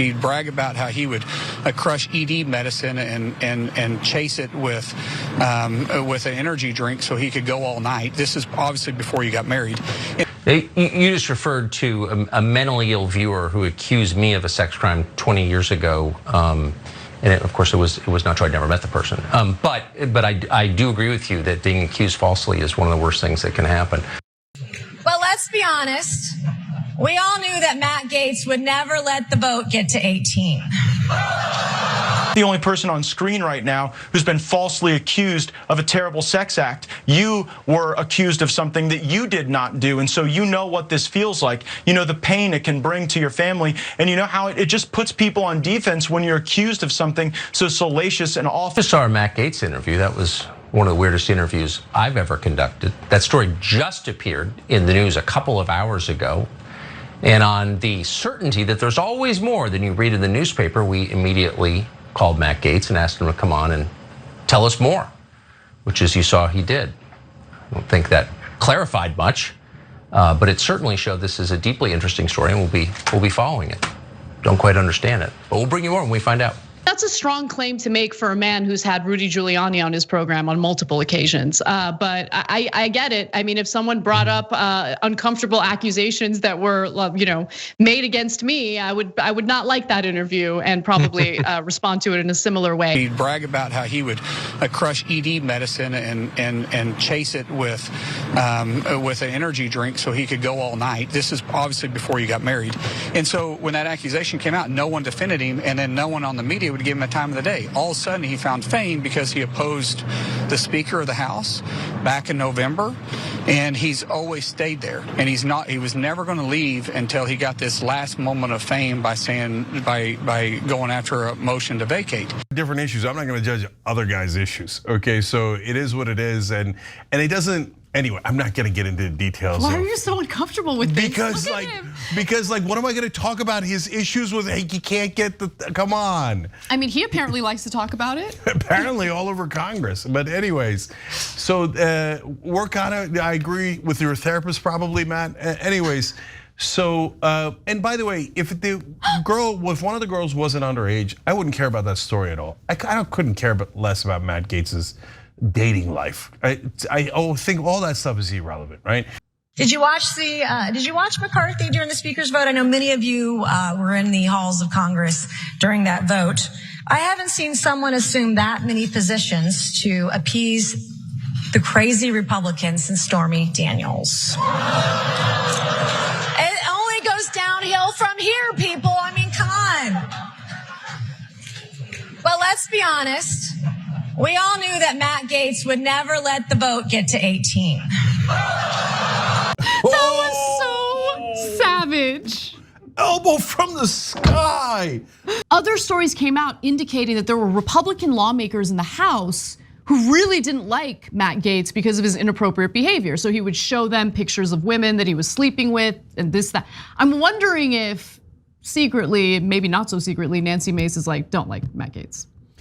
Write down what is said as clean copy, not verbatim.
He'd brag about how he would crush ED medicine and chase it with an energy drink so he could go all night. This is obviously before you got married. You just referred to a mentally ill viewer who accused me of a sex crime 20 years ago. And of course, it was not true. I'd never met the person. But I do agree with you that being accused falsely is one of the worst things that can happen. Well, let's be honest. We all knew that Matt Gaetz would never let the vote get to 18. The only person on screen right now who's been falsely accused of a terrible sex act. You were accused of something that you did not do, and so you know what this feels like. You know the pain it can bring to your family, and you know how it just puts people on defense when you're accused of something so salacious and awful. I just saw our Matt Gaetz interview. That was one of the weirdest interviews I've ever conducted. That story just appeared in the news a couple of hours ago. And on the certainty that there's always more than you read in the newspaper, we immediately called Matt Gaetz and asked him to come on and tell us more, which, as you saw, he did. I don't think that clarified much, but it certainly showed this is a deeply interesting story, and we'll be following it. Don't quite understand it, but we'll bring you more when we find out. That's a strong claim to make for a man who's had Rudy Giuliani on his program on multiple occasions. But I get it. I mean, if someone brought up uncomfortable accusations that were, made against me, I would not like that interview and probably respond to it in a similar way. He'd brag about how he would crush ED medicine and chase it with an energy drink so he could go all night. This is obviously before you got married. And so when that accusation came out, no one defended him, and then no one on the media would give him a time of the day. All of a sudden, he found fame because he opposed the Speaker of the House back in November, and he's always stayed there. And he was never going to leave until he got this last moment of fame by going after a motion to vacate. Different issues. I'm not going to judge other guys' issues. Okay, so it is what it is, and it doesn't. Anyway, I'm not gonna get into the details. Why are you so uncomfortable with this? Because what am I gonna talk about his issues with? Hey, you can't get the, come on. I mean, he apparently likes to talk about it. Apparently all over Congress. But anyways, so work on it. I agree with your therapist probably, Matt. Anyways, so, and by the way, if one of the girls wasn't underage, I wouldn't care about that story at all. I couldn't care less about Matt Gaetz's dating life. I think all that stuff is irrelevant, right? Did you watch McCarthy during the speaker's vote? I know many of you were in the halls of Congress during that vote. I haven't seen someone assume that many positions to appease the crazy Republicans since Stormy Daniels. It only goes downhill from here, people. I mean, come on. Well, let's be honest. We all knew that Matt Gaetz would never let the vote get to 18. That was so savage. Elbow from the sky. Other stories came out indicating that there were Republican lawmakers in the House who really didn't like Matt Gaetz because of his inappropriate behavior. So he would show them pictures of women that he was sleeping with and this, that. I'm wondering if secretly, maybe not so secretly, Nancy Mace is like, don't like Matt Gaetz.